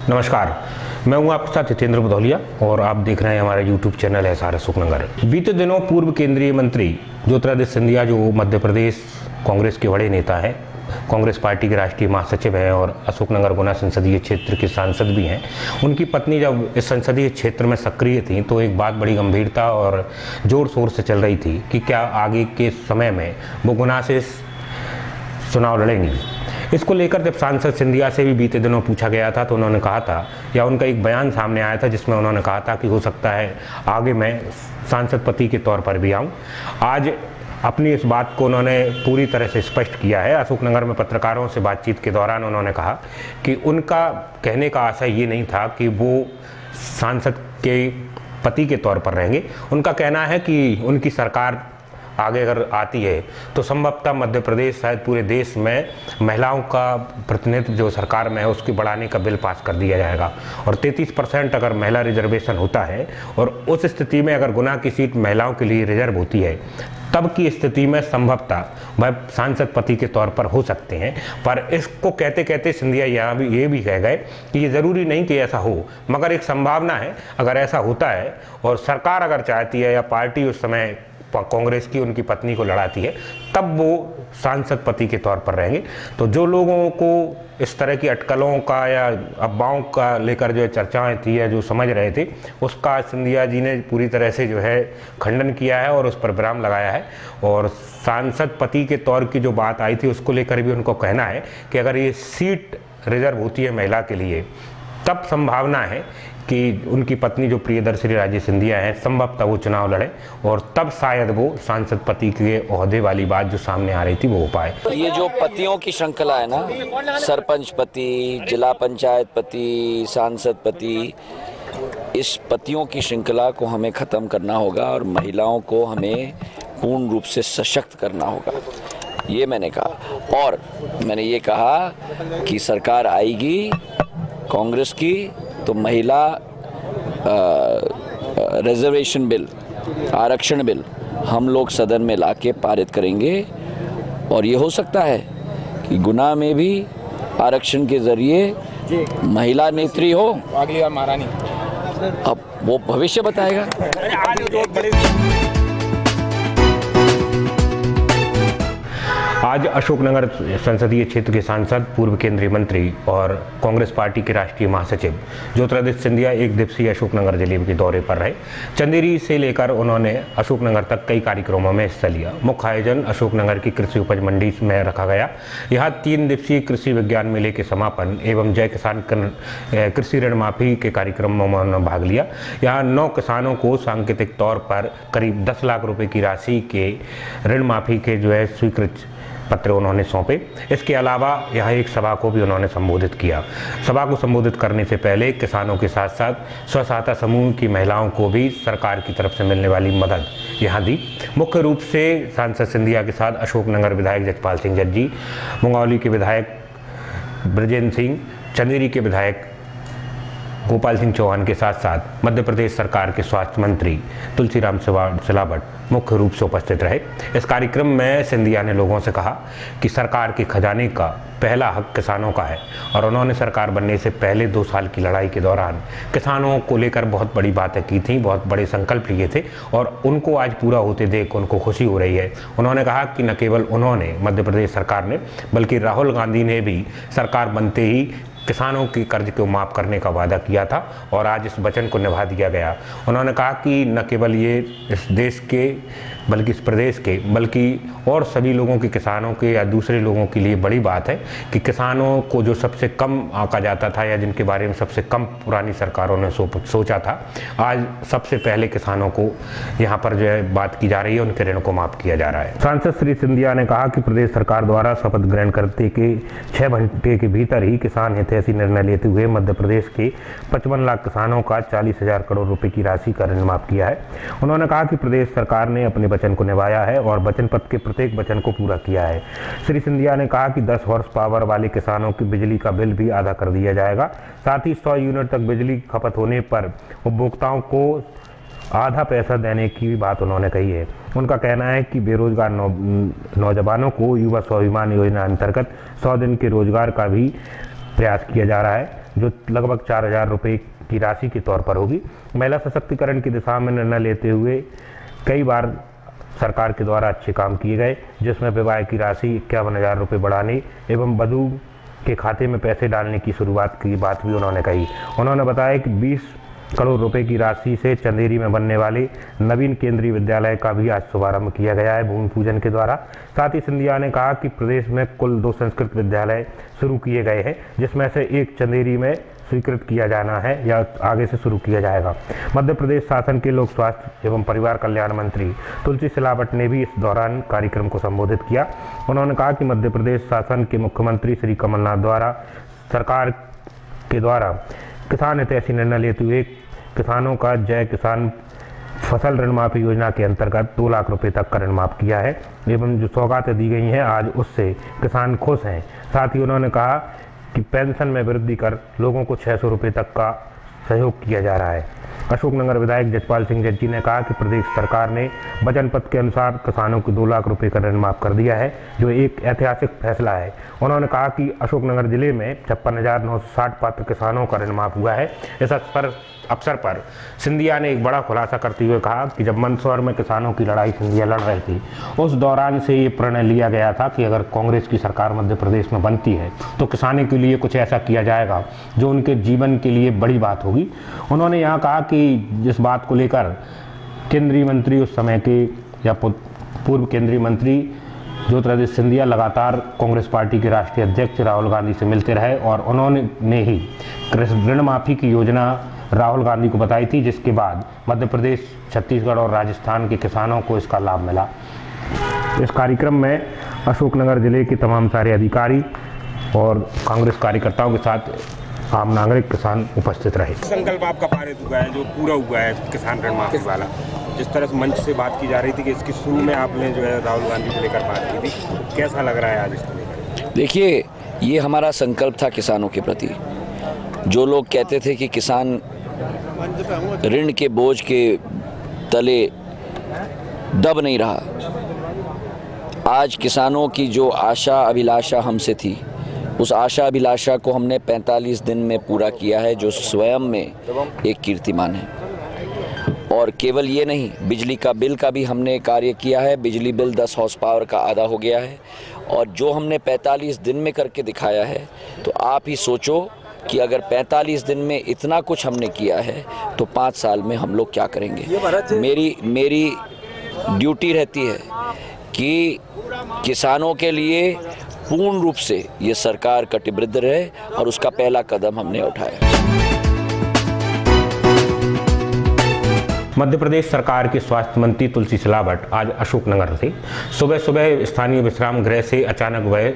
नमस्कार, मैं हूं आपके साथ हितेंद्र भदौलिया और आप देख रहे हैं हमारा YouTube चैनल एसआर अशोकनगर। बीते दिनों पूर्व केंद्रीय मंत्री ज्योतिरादित्य सिंधिया, जो मध्य प्रदेश कांग्रेस के बड़े नेता हैं, कांग्रेस पार्टी के राष्ट्रीय महासचिव हैं और अशोकनगर गुना संसदीय क्षेत्र के सांसद भी हैं, उनकी पत्नी जब इस संसदीय क्षेत्र में सक्रिय थी तो एक बात बड़ी गंभीरता और जोर शोर से चल रही थी कि क्या आगे के समय में वो गुना से चुनाव लड़ेंगी। इसको लेकर जब सांसद सिंधिया से भी बीते दिनों पूछा गया था तो उन्होंने कहा था, या उनका एक बयान सामने आया था जिसमें उन्होंने कहा था कि हो सकता है आगे मैं सांसद पति के तौर पर भी आऊं। आज अपनी इस बात को उन्होंने पूरी तरह से स्पष्ट किया है। अशोकनगर में पत्रकारों से बातचीत के दौरान उन्होंने कहा कि उनका कहने का आशय ये नहीं था कि वो सांसद के पति के तौर पर रहेंगे। उनका कहना है कि उनकी सरकार आगे अगर आती है तो संभवतः मध्य प्रदेश शायद पूरे देश में महिलाओं का प्रतिनिधित्व जो सरकार में है उसकी बढ़ाने का बिल पास कर दिया जाएगा और 33% अगर महिला रिजर्वेशन होता है और उस स्थिति में अगर गुना की सीट महिलाओं के लिए रिजर्व होती है तब की स्थिति में संभवतः वह सांसद पति के तौर पर हो सकते हैं। पर इसको कहते कहते सिंधिया ये भी कह गए कि ये ज़रूरी नहीं कि ऐसा हो, मगर एक संभावना है अगर ऐसा होता है और सरकार अगर चाहती है या पार्टी उस समय कांग्रेस की उनकी पत्नी को लड़ाती है तब वो सांसद पति के तौर पर रहेंगे। तो जो लोगों को इस तरह की अटकलों का या अफवाहों का लेकर जो चर्चाएं थी या जो समझ रहे थे उसका सिंधिया जी ने पूरी तरह से जो है खंडन किया है और उस पर विराम लगाया है। और सांसद पति के तौर की जो बात आई थी उसको लेकर भी उनको कहना है कि अगर ये सीट रिजर्व होती है महिला के लिए तब संभावना है कि उनकी पत्नी जो प्रियदर्शनी राजे सिंधिया है संभवतः वो चुनाव लड़े और तब शायद वो सांसद पति के ओहदे वाली बात जो सामने आ रही थी वो हो पाए। ये जो पतियों की श्रृंखला है ना, सरपंच पति, जिला पंचायत पति, सांसद पति, इस पतियों की श्रृंखला को हमें ख़त्म करना होगा और महिलाओं को हमें पूर्ण रूप से सशक्त करना होगा, ये मैंने कहा। और मैंने ये कहा कि सरकार आएगी कांग्रेस की तो महिला रिजर्वेशन बिल, आरक्षण बिल हम लोग सदन में लाके पारित करेंगे और ये हो सकता है कि गुना में भी आरक्षण के जरिए महिला नेत्री हो। अगली बार महारानी, अब वो भविष्य बताएगा। आज अशोकनगर संसदीय क्षेत्र के सांसद, पूर्व केंद्रीय मंत्री और कांग्रेस पार्टी के राष्ट्रीय महासचिव ज्योतिरादित्य सिंधिया एक दिवसीय अशोकनगर जिले के दौरे पर रहे। चंदेरी से लेकर उन्होंने अशोकनगर तक कई कार्यक्रमों में हिस्सा लिया। मुख्य आयोजन अशोकनगर की कृषि उपज मंडी में रखा गया। यहाँ 3 दिवसीय कृषि विज्ञान मेले के समापन एवं जय किसान कृषि ऋण माफी के कार्यक्रमों में उन्होंने भाग लिया। यहाँ 9 किसानों को सांकेतिक तौर पर करीब 10 लाख रुपए की राशि के ऋण माफी के जो है स्वीकृत पत्र उन्होंने सौंपे। इसके अलावा यहाँ एक सभा को भी उन्होंने संबोधित किया। सभा को संबोधित करने से पहले किसानों के साथ साथ स्व सहायता समूह की महिलाओं को भी सरकार की तरफ से मिलने वाली मदद यहाँ दी। मुख्य रूप से सांसद सिंधिया के साथ अशोकनगर विधायक जजपाल सिंह जज्जी, मुंगौली के विधायक ब्रजेंद्र सिंह, चंदेरी के विधायक गोपाल सिंह चौहान के साथ साथ मध्य प्रदेश सरकार के स्वास्थ्य मंत्री तुलसीराम सिलावट मुख्य रूप से उपस्थित रहे। इस कार्यक्रम में सिंधिया ने लोगों से कहा कि सरकार के खजाने का पहला हक किसानों का है और उन्होंने सरकार बनने से पहले 2 साल की लड़ाई के दौरान किसानों को लेकर बहुत बड़ी बातें की थी, बहुत बड़े संकल्प लिए थे और उनको आज पूरा होते देख उनको खुशी हो रही है। उन्होंने कहा कि न केवल उन्होंने, मध्य प्रदेश सरकार ने, बल्कि राहुल गांधी ने भी सरकार बनते ही किसानों के कर्ज को माफ़ करने का वादा किया था और आज इस वचन को निभा दिया गया। उन्होंने कहा कि न केवल ये इस देश के बल्कि इस प्रदेश के बल्कि और सभी लोगों के, किसानों के या दूसरे लोगों के लिए बड़ी बात है कि किसानों को जो सबसे कम आंका जाता था या जिनके बारे में सबसे कम पुरानी सरकारों ने सोचा था, आज सबसे पहले किसानों को यहाँ पर जो है बात की जा रही है, उनके ऋण को माफ़ किया जा रहा है। सांसद श्री सिंधिया ने कहा कि प्रदेश सरकार द्वारा शपथ ग्रहण करते के 6 घंटे के भीतर ही किसान हितैषी निर्णय लेते हुए मध्य प्रदेश के 55 लाख किसानों का 40,000 करोड़ रुपए की राशि का ऋण माफ किया है। उन्होंने कहा कि प्रदेश सरकार ने अपने वचन को निभाया है और वचन पत्र के प्रत्येक वचन को पूरा किया है। श्री सिंधिया ने कहा कि 10 हॉर्स पावर वाले किसानों की बिजली का बिल भी आधा कर दिया जाएगा। साथ ही 100 यूनिट तक बिजली खपत होने पर उपभोक्ताओं को आधा पैसा देने की बात उन्होंने कही है। उनका कहना है कि बेरोजगार नौजवानों को युवा स्वाभिमान योजना अंतर्गत 100 दिन के रोजगार का भी प्रयास किया जा रहा है। जो लगभग 4,000 रुपये की राशि के तौर पर होगी। महिला सशक्तिकरण की दिशा में निर्णय लेते हुए कई बार सरकार के द्वारा अच्छे काम किए गए, जिसमें विवाह की राशि 51,000 रुपये बढ़ाने एवं वधू के खाते में पैसे डालने की शुरुआत की बात भी उन्होंने कही। उन्होंने बताया कि 20 करोड़ रुपए की राशि से चंदेरी में बनने वाले नवीन केंद्रीय विद्यालय का भी आज शुभारंभ किया गया है भूमि पूजन के द्वारा। साथ ही सिंधिया ने कहा कि प्रदेश में कुल 2 संस्कृत विद्यालय शुरू किए गए हैं, जिसमें से एक चंदेरी में स्वीकृत किया जाना है या आगे से शुरू किया जाएगा। मध्य प्रदेश शासन के लोक स्वास्थ्य एवं परिवार कल्याण मंत्री तुलसी सिलावट ने भी इस दौरान कार्यक्रम को संबोधित किया। उन्होंने कहा कि मध्य प्रदेश शासन के मुख्यमंत्री श्री कमलनाथ द्वारा सरकार के द्वारा किसान हितैषी निर्णय लेते हुए किसानों का जय किसान फसल ऋण माफी योजना के अंतर्गत 2 लाख रुपए तक का ऋण माफ किया है एवं जो सौगातें दी गई हैं आज उससे किसान खुश हैं। साथ ही उन्होंने कहा कि पेंशन में वृद्धि कर लोगों को 600 रुपये तक का सहयोग किया जा रहा है। अशोकनगर विधायक जजपाल सिंह जज्जी ने कहा कि प्रदेश सरकार ने वचन पत्र के अनुसार किसानों को 2 लाख रुपए का ऋण माफ कर दिया है, जो एक ऐतिहासिक फैसला है। उन्होंने कहा कि अशोकनगर जिले में 56,960 पात्र किसानों का ऋण माफ हुआ है। इस अवसर पर सिंधिया ने एक बड़ा खुलासा करते हुए कहा कि जब मंदसौर में किसानों की लड़ाई सिंधिया लड़ रहे थे, उस दौरान से ये प्रणय लिया गया था कि अगर कांग्रेस की सरकार मध्य प्रदेश में बनती है तो किसानों के लिए कुछ ऐसा किया जाएगा जो उनके जीवन के लिए बड़ी बात होगी। उन्होंने यहाँ कहा कि जिस बात को लेकर केंद्रीय मंत्री उस समय के या पूर्व केंद्रीय मंत्री ज्योतिरादित्य सिंधिया लगातार कांग्रेस पार्टी के राष्ट्रीय अध्यक्ष राहुल गांधी से मिलते रहे और उन्होंने ही ऋण माफी की योजना राहुल गांधी को बताई थी, जिसके बाद मध्य प्रदेश, छत्तीसगढ़ और राजस्थान के किसानों को इसका लाभ मिला। इस कार्यक्रम में अशोकनगर जिले के तमाम सारे अधिकारी और कांग्रेस कार्यकर्ताओं के साथ आम नागरिक किसान उपस्थित रहे। संकल्प आपका पारित हुआ है, जो पूरा हुआ है किसान ऋण माफी वाला, जिस तरह से मंच से बात की जा रही थी कि इसकी शुरू में आपने जो है राहुल गांधी को लेकर बात की थी, तो कैसा लग रहा है आज इसको लेकर? देखिए, ये हमारा संकल्प था किसानों के प्रति। जो लोग कहते थे कि किसान ऋण के बोझ के तले दब नहीं रहा, आज किसानों की जो आशा अभिलाषा हमसे थी, उस आशा अभिलाषा को हमने 45 दिन में पूरा किया है, जो स्वयं में एक कीर्तिमान है। और केवल ये नहीं, बिजली का बिल का भी हमने कार्य किया है। बिजली बिल 10 हॉर्स पावर का आधा हो गया है और जो हमने 45 दिन में करके दिखाया है, तो आप ही सोचो कि अगर 45 दिन में इतना कुछ हमने किया है तो 5 साल में हम लोग क्या करेंगे। मेरी ड्यूटी रहती है कि किसानों के लिए पूर्ण रूप से ये सरकार कटिबद्ध रहे और उसका पहला कदम हमने उठाया। मध्य प्रदेश सरकार के स्वास्थ्य मंत्री तुलसी सिलावट आज अशोकनगर से सुबह स्थानीय विश्राम गृह से अचानक वह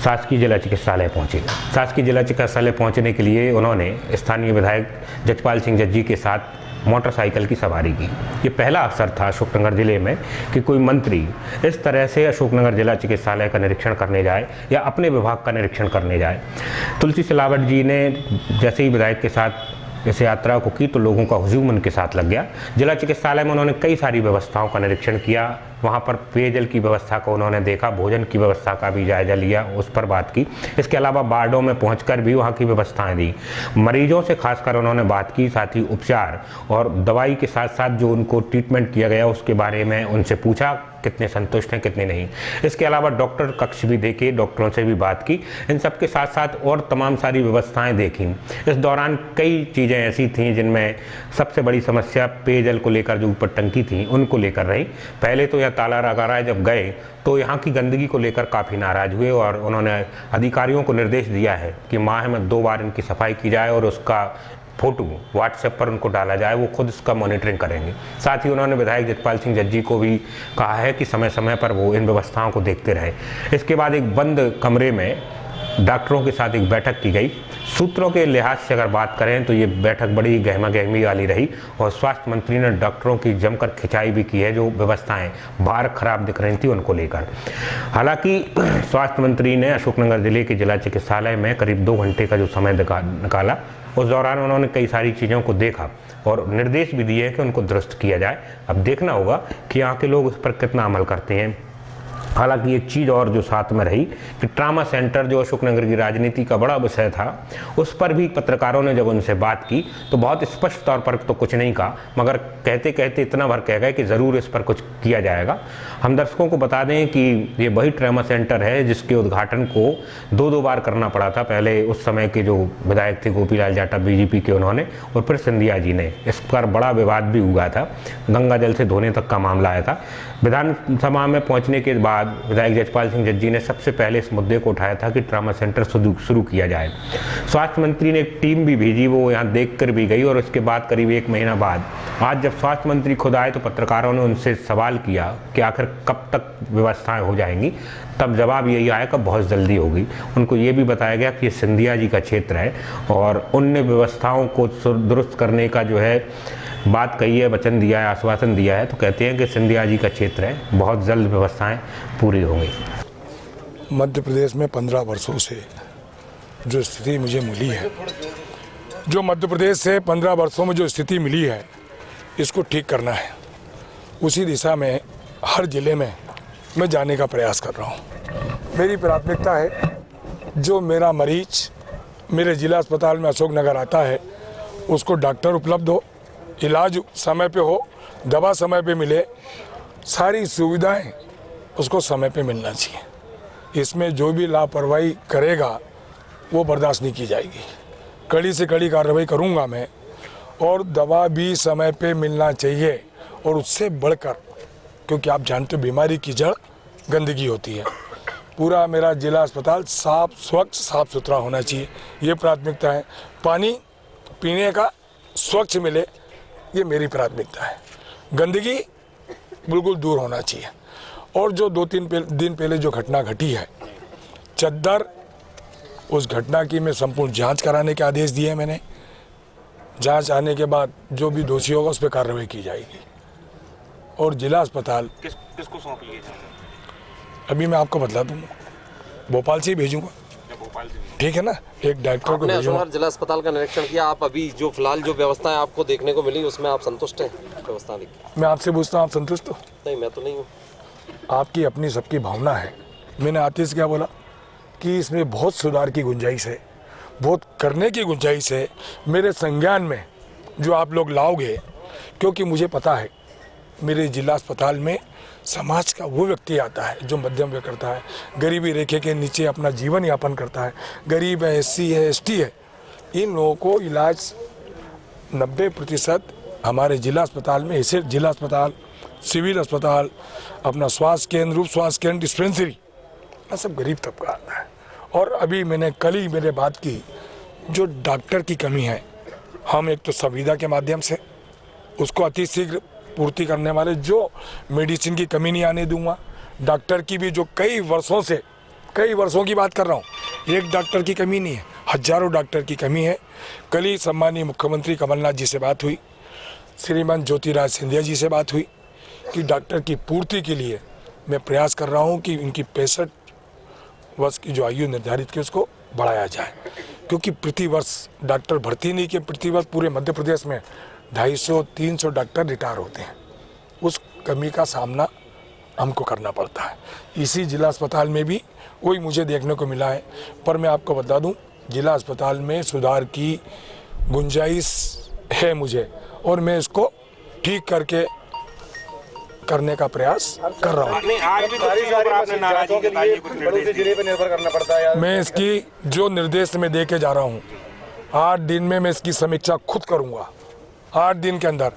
शासकीय जिला चिकित्सालय पहुंचे। शासकीय जिला चिकित्सालय पहुंचने के लिए उन्होंने स्थानीय विधायक जजपाल सिंह जज्जी के साथ मोटरसाइकिल की सवारी की। ये पहला अवसर था अशोकनगर जिले में कि कोई मंत्री इस तरह से अशोकनगर जिला चिकित्सालय का निरीक्षण करने जाए या अपने विभाग का निरीक्षण करने जाए। तुलसी सिलावट जी ने जैसे ही विधायक के साथ इस यात्रा को की तो लोगों का हुजूम उनके साथ लग गया। जिला चिकित्सालय में उन्होंने कई सारी व्यवस्थाओं का निरीक्षण किया। वहाँ पर पेयजल की व्यवस्था को उन्होंने देखा, भोजन की व्यवस्था का भी जायजा लिया, उस पर बात की। इसके अलावा वार्डों में पहुंचकर भी वहाँ की व्यवस्थाएं दी। मरीजों से खासकर उन्होंने बात की, साथ ही उपचार और दवाई के साथ साथ जो उनको ट्रीटमेंट किया गया उसके बारे में उनसे पूछा, कितने संतुष्ट हैं कितने नहीं। इसके अलावा डॉक्टर कक्ष भी देखे, डॉक्टरों से भी बात की। इन सब के साथ साथ और तमाम सारी व्यवस्थाएं देखी। इस दौरान कई चीज़ें ऐसी थीं जिनमें सबसे बड़ी समस्या पेयजल को लेकर जो ऊपर टंकी थी उनको लेकर रही। पहले तो यह ताला रगारा जब गए तो यहाँ की गंदगी को लेकर काफ़ी नाराज़ हुए और उन्होंने अधिकारियों को निर्देश दिया है कि माह में 2 बार इनकी सफाई की जाए और उसका फोटो व्हाट्सएप पर उनको डाला जाए, वो खुद इसका मॉनिटरिंग करेंगे। साथ ही उन्होंने विधायक जजपाल सिंह जज्जी को भी कहा है कि समय समय पर वो इन व्यवस्थाओं को देखते रहे। इसके बाद एक बंद कमरे में डॉक्टरों के साथ एक बैठक की गई। सूत्रों के लिहाज से अगर बात करें तो ये बैठक बड़ी गहमा गहमी वाली रही और स्वास्थ्य मंत्री ने डॉक्टरों की जमकर खिंचाई भी की है। जो व्यवस्थाएं बाहर खराब दिख रही थी उनको लेकर। हालांकि स्वास्थ्य मंत्री ने अशोकनगर जिले के जिला चिकित्सालय में करीब 2 घंटे का जो समय निकाला, उस दौरान उन्होंने कई सारी चीज़ों को देखा और निर्देश भी दिए कि उनको दुरुस्त किया जाए। अब देखना होगा कि यहाँ के लोग उस पर कितना अमल करते हैं। हालांकि एक चीज़ और जो साथ में रही कि ट्रामा सेंटर जो अशोकनगर की राजनीति का बड़ा विषय था, उस पर भी पत्रकारों ने जब उनसे बात की तो बहुत स्पष्ट तौर पर तो कुछ नहीं कहा, मगर कहते कहते इतना भर कह गए कि ज़रूर इस पर कुछ किया जाएगा। हम दर्शकों को बता दें कि ये वही ट्रामा सेंटर है जिसके उद्घाटन को दो बार करना पड़ा था। पहले उस समय के जो विधायक थे गोपीलाल जाटव बीजेपी के, उन्होंने, और फिर सिंधिया जी ने। इस पर बड़ा विवाद भी हुआ था, गंगा जल से धोने तक का मामला आया था। विधानसभा में पहुंचने के बाद विधायक जजपाल सिंह जज्जी ने सबसे पहले इस मुद्दे को उठाया था कि ट्रामा सेंटर शुरू किया जाए। स्वास्थ्य मंत्री ने एक टीम भी भेजी, वो यहाँ देख कर भी गई, और उसके बाद करीब 1 महीना बाद आज जब स्वास्थ्य मंत्री खुद आए तो पत्रकारों ने उनसे सवाल किया कि आखिर कब तक व्यवस्थाएं हो जाएंगी। तब जवाब यही आया कि बहुत जल्दी होगी। उनको ये भी बताया गया कि ये सिंधिया जी का क्षेत्र है और उनने व्यवस्थाओं को दुरुस्त करने का जो है बात कही है, वचन दिया है, आश्वासन दिया है। तो कहते हैं कि सिंधिया जी का क्षेत्र है, बहुत जल्द व्यवस्थाएं पूरी होंगी। मध्य प्रदेश में 15 वर्षों से जो स्थिति मुझे मिली है, जो मध्य प्रदेश से 15 वर्षों में जो स्थिति मिली है, इसको ठीक करना है। उसी दिशा में हर जिले में मैं जाने का प्रयास कर रहा हूँ। मेरी प्राथमिकता है जो मेरा मरीज मेरे जिला अस्पताल में अशोकनगर आता है उसको डॉक्टर उपलब्ध हो, इलाज समय पे हो, दवा समय पे मिले, सारी सुविधाएं उसको समय पे मिलना चाहिए। इसमें जो भी लापरवाही करेगा वो बर्दाश्त नहीं की जाएगी। कड़ी से कड़ी कार्रवाई करूंगा मैं, और दवा भी समय पे मिलना चाहिए। और उससे बढ़कर, क्योंकि आप जानते हो बीमारी की जड़ गंदगी होती है, पूरा मेरा जिला अस्पताल साफ स्वच्छ साफ सुथरा होना चाहिए, ये प्राथमिकता है। पानी पीने का स्वच्छ मिले, ये मेरी प्राथमिकता है। गंदगी बिल्कुल दूर होना चाहिए। और जो 2-3 दिन पहले जो घटना घटी है चद्दर, उस घटना की मैं संपूर्ण जांच कराने के आदेश दिए मैंने। जांच आने के बाद जो भी दोषी होगा उस पर कार्रवाई की जाएगी। और जिला अस्पताल किसको सौंप लिए जाएंगे? अभी मैं आपको बतला दूंगा, भोपाल से ही भेजूंगा, ठीक है ना। एक डॉक्टर को भेजूंगा। जिला अस्पताल का निरीक्षण किया आप, अभी जो फिलहाल जो व्यवस्थाएं आपको देखने को मिली उसमें आप संतुष्ट हैं? व्यवस्था मैं आपसे पूछता हूँ, आप संतुष्ट हो? नहीं, मैं तो नहीं हूँ। आपकी अपनी सबकी भावना है। मैंने आते से क्या बोला कि इसमें बहुत सुधार की गुंजाइश है, बहुत करने की गुंजाइश है। मेरे संज्ञान में जो आप लोग लाओगे, क्योंकि मुझे पता है मेरे जिला अस्पताल में समाज का वो व्यक्ति आता है जो मध्यम व्यय करता है, गरीबी रेखे के नीचे अपना जीवन यापन करता है, गरीब है, SC है, ST है। इन लोगों को इलाज 90% हमारे जिला अस्पताल में, ऐसे जिला अस्पताल, सिविल अस्पताल, अपना स्वास्थ्य केंद्र, रूप स्वास्थ्य केंद्र, डिस्पेंसरी, सब गरीब तबका आता है। और अभी मैंने कल ही मेरे बात की, जो डॉक्टर की कमी है, हम एक तो संविदा के माध्यम से उसको अति शीघ्र पूर्ति करने वाले, जो मेडिसिन की कमी नहीं आने दूंगा। डॉक्टर की भी जो कई वर्षों की बात कर रहा हूँ, एक डॉक्टर की कमी नहीं है, हजारों डॉक्टर की कमी है। कल ही सम्मानीय मुख्यमंत्री कमलनाथ जी से बात हुई, श्रीमान ज्योतिराज सिंधिया जी से बात हुई कि डॉक्टर की पूर्ति के लिए मैं प्रयास कर रहा हूँ कि उनकी 65 वर्ष की जो आयु निर्धारित की उसको बढ़ाया जाए। क्योंकि प्रतिवर्ष डॉक्टर भर्ती नहीं किए, प्रतिवर्ष पूरे मध्य प्रदेश में 250-300 डॉक्टर रिटायर होते हैं। उस कमी का सामना हमको करना पड़ता है। इसी जिला अस्पताल में भी वही मुझे देखने को मिला है। पर मैं आपको बता दूं, जिला अस्पताल में सुधार की गुंजाइश है मुझे, और मैं इसको ठीक करके करने का प्रयास कर रहा हूँ। मैं इसकी जो निर्देश में दे के जा रहा हूँ, 8 दिन में मैं इसकी समीक्षा खुद करूँगा। 8 दिन के अंदर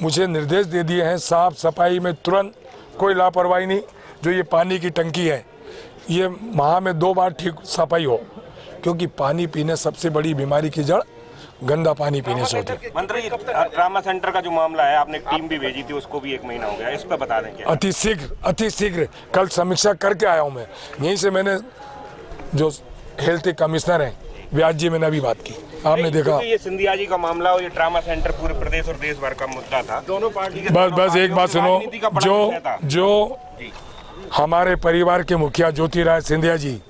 मुझे निर्देश दे दिए हैं, साफ सफाई में तुरंत कोई लापरवाही नहीं। जो ये पानी की टंकी है, ये माह में 2 बार ठीक सफाई हो, क्योंकि पानी पीने सबसे बड़ी बीमारी की जड़ गंदा पानी पीने से होती है। मंत्री, ट्रामा सेंटर का जो मामला है, आपने टीम भी भेजी थी, उसको भी 1 महीना हो गया, इस पर बता दें क्या? अति शीघ्र कल समीक्षा करके आया हूँ मैं। यहीं से मैंने जो हेल्थ कमिश्नर हैं व्यास जी, मैंने अभी बात की, आपने देखा। ये सिंधिया जी का मामला और ये ट्रामा सेंटर पूरे प्रदेश और देश भर का मुद्दा था। दोनों पार्टी के बस एक बात सुनो, जो हमारे परिवार के मुखिया ज्योतिराज सिंधिया जी,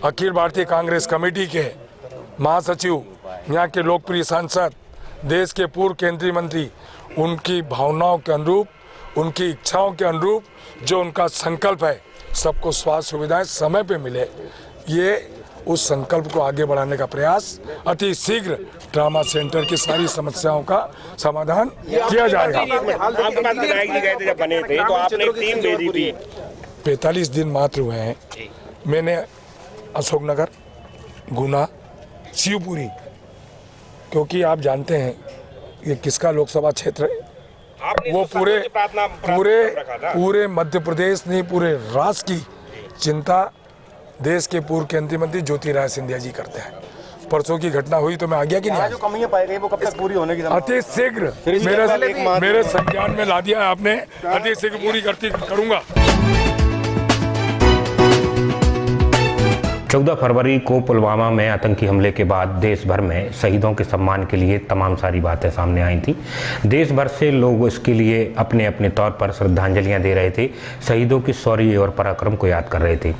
अखिल भारतीय कांग्रेस कमेटी के महासचिव, यहाँ के लोकप्रिय सांसद, देश के पूर्व केंद्रीय मंत्री, उनकी भावनाओं के अनुरूप, उनकी इच्छाओं के अनुरूप जो उनका संकल्प है, सबको स्वास्थ्य सुविधाएं समय पे मिले, ये उस संकल्प को आगे बढ़ाने का प्रयास, अति शीघ्र ट्रामा सेंटर की सारी समस्याओं का समाधान किया जाएगा। आपके पास विधायक जी गए थे जब बने थे तो आपने एक टीम भेजी थी। 45 दिन मात्र हुए हैं, मैंने अशोकनगर, गुना, शिवपुरी, क्योंकि आप जानते हैं ये किसका लोकसभा क्षेत्र है, वो पूरे मध्य प्रदेश नहीं पूरे राष्ट्र की चिंता देश के पूर्व केंद्रीय मंत्री ज्योतिरादित्य सिंधिया जी करते हैं। परसों की घटना हुई तो मैं आ गया कि नहीं? जो कमियां पाई गई वो कब तक पूरी होने की अति शीघ्र मेरे संज्ञान में ला दिया आपने, अति शीघ्र पूरी करूंगा। 14 फरवरी को पुलवामा में आतंकी हमले के बाद देश भर में शहीदों के सम्मान के लिए तमाम सारी बातें सामने आई थी। देश भर से लोग इसके लिए अपने अपने तौर पर श्रद्धांजलियां दे रहे थे, शहीदों की शौर्य और पराक्रम को याद कर रहे थे।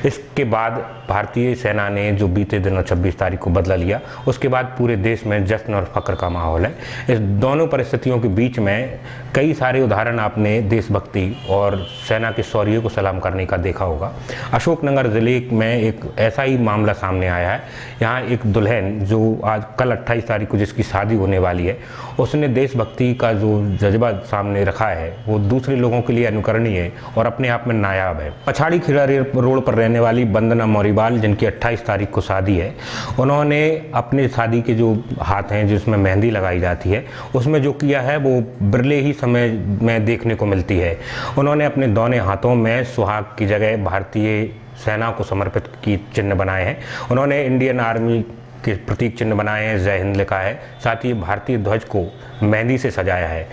इसके बाद भारतीय सेना ने जो बीते दिनों 26 तारीख को बदला लिया, उसके बाद पूरे देश में जश्न और फख्र का माहौल है। इस दोनों परिस्थितियों के बीच में कई सारे उदाहरण आपने देशभक्ति और सेना के शौर्य को सलाम करने का देखा होगा। अशोकनगर जिले में एक ऐसा ही मामला सामने आया है। यहाँ एक दुल्हन जो आज कल 28 तारीख को जिसकी शादी होने वाली है, उसने देशभक्ति का जो जज्बा सामने रखा है वो दूसरे लोगों के लिए अनुकरणीय है और अपने आप में नायाब है। पछाड़ी खीरा रोड पर रहने वाली वंदना मौरीवाल, जिनकी 28 तारीख को शादी है, उन्होंने अपने शादी के जो हाथ हैं जिसमें मेहंदी लगाई जाती है, उसमें जो किया है वो बिरले ही समय में देखने को मिलती है। उन्होंने अपने दोनों हाथों में सुहाग की जगह भारतीय सेना को समर्पित की चिन्ह बनाए हैं। उन्होंने इंडियन आर्मी के प्रतीक चिन्ह बनाए हैं, जय हिंद लिखा है, साथ ही भारतीय ध्वज को मेहंदी से सजाया है।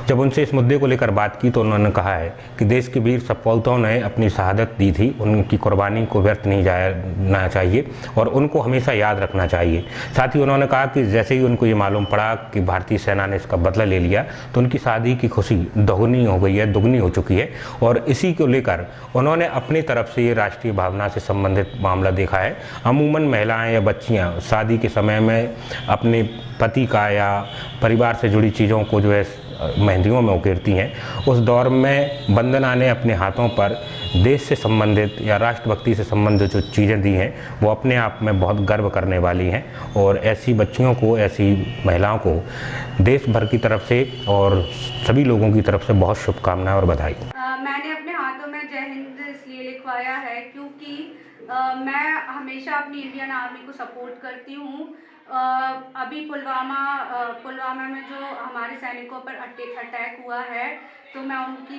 जब उनसे इस मुद्दे को लेकर बात की तो उन्होंने कहा है कि देश के वीर सपूतों ने अपनी शहादत दी थी, उनकी कुर्बानी को व्यर्थ नहीं जाना चाहिए और उनको हमेशा याद रखना चाहिए। साथ ही उन्होंने कहा कि जैसे ही उनको ये मालूम पड़ा कि भारतीय सेना ने इसका बदला ले लिया तो उनकी शादी की खुशी दोगुनी हो गई है, दुगनी हो चुकी है। और इसी को लेकर उन्होंने अपनी तरफ से ये राष्ट्रीय भावना से संबंधित मामला देखा है। अमूमन महिलाएं या बच्चियां शादी के समय में अपने पति का या परिवार से जुड़ी चीज़ों को जो है मेहंदियों में उकेरती हैं। उस दौर में वंदना ने अपने हाथों पर देश से संबंधित या राष्ट्रभक्ति से संबंधित जो चीज़ें दी हैं वो अपने आप में बहुत गर्व करने वाली हैं। और ऐसी बच्चियों को, ऐसी महिलाओं को देश भर की तरफ से और सभी लोगों की तरफ से बहुत शुभकामनाएं और बधाई। मैंने अपने हाथों में जय हिंद इसलिए लिखवाया है क्योंकि मैं हमेशा अपनी इंडियन आर्मी को सपोर्ट करती हूँ। अभी पुलवामा में जो हमारे सैनिकों पर अटैक हुआ है तो मैं उनको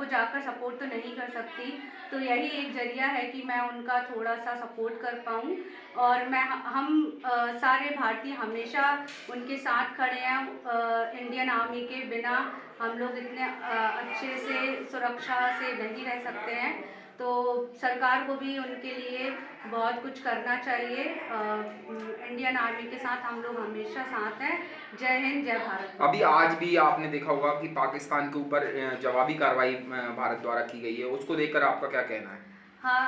जाकर सपोर्ट तो नहीं कर सकती, तो यही एक जरिया है कि मैं उनका थोड़ा सा सपोर्ट कर पाऊँ। और हम सारे भारतीय हमेशा उनके साथ खड़े हैं। इंडियन आर्मी के बिना हम लोग इतने अच्छे से सुरक्षा से नहीं रह सकते हैं, तो सरकार को भी उनके लिए बहुत कुछ करना चाहिए। इंडियन आर्मी के साथ हम लोग हमेशा साथ हैं। जय हिंद, जय भारत। अभी आज भी आपने देखा होगा कि पाकिस्तान के ऊपर जवाबी कार्रवाई भारत द्वारा की गई है, उसको देखकर आपका क्या कहना है? हाँ,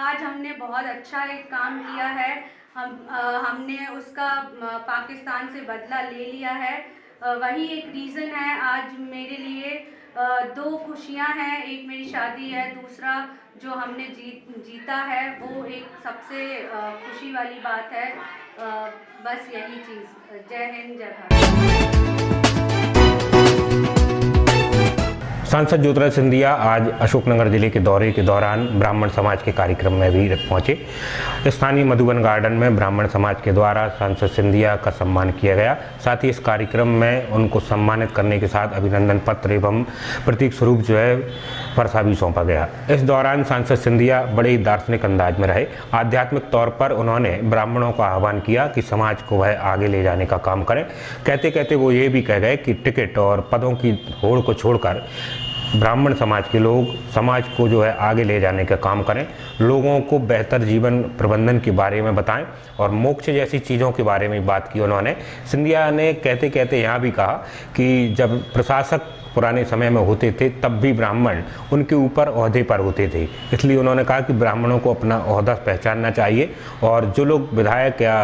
आज हमने बहुत अच्छा एक काम किया है। हमने उसका पाकिस्तान से बदला ले लिया है। वही एक रीज़न है आज मेरे लिए। दो खुशियां हैं, एक मेरी शादी है, दूसरा जो हमने जीता है वो एक सबसे खुशी वाली बात है। बस यही चीज़। जय हिंद, जय भारत। सांसद ज्योतिरादित्य सिंधिया आज अशोकनगर जिले के दौरे के दौरान ब्राह्मण समाज के कार्यक्रम में भी पहुंचे। स्थानीय मधुबन गार्डन में ब्राह्मण समाज के द्वारा सांसद सिंधिया का सम्मान किया गया। साथ ही इस कार्यक्रम में उनको सम्मानित करने के साथ अभिनंदन पत्र एवं प्रतीक स्वरूप जो है फरसा भी सौंपा गया। इस दौरान सांसद सिंधिया बड़े ही दार्शनिक अंदाज में रहे। आध्यात्मिक तौर पर उन्होंने ब्राह्मणों का आह्वान किया कि समाज को वह आगे ले जाने का काम करें। कहते कहते वो ये भी कह गए कि टिकट और पदों की होड़ को छोड़कर ब्राह्मण समाज के लोग समाज को जो है आगे ले जाने का काम करें, लोगों को बेहतर जीवन प्रबंधन के बारे में बताएं और मोक्ष जैसी चीज़ों के बारे में बात की उन्होंने। सिंधिया ने कहते कहते यहाँ भी कहा कि जब प्रशासक पुराने समय में होते थे तब भी ब्राह्मण उनके ऊपर ओहदे पर होते थे। इसलिए उन्होंने कहा कि ब्राह्मणों को अपना ओहदा पहचानना चाहिए और जो लोग विधायक या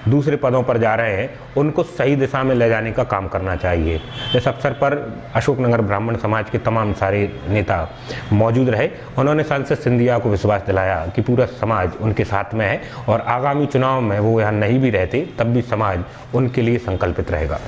दूसरे पदों पर जा रहे हैं उनको सही दिशा में ले जाने का काम करना चाहिए। इस अवसर पर अशोकनगर ब्राह्मण समाज के तमाम सारे नेता मौजूद रहे। उन्होंने सांसद सिंधिया को विश्वास दिलाया कि पूरा समाज उनके साथ में है और आगामी चुनाव में वो यहाँ नहीं भी रहते तब भी समाज उनके लिए संकल्पित रहेगा।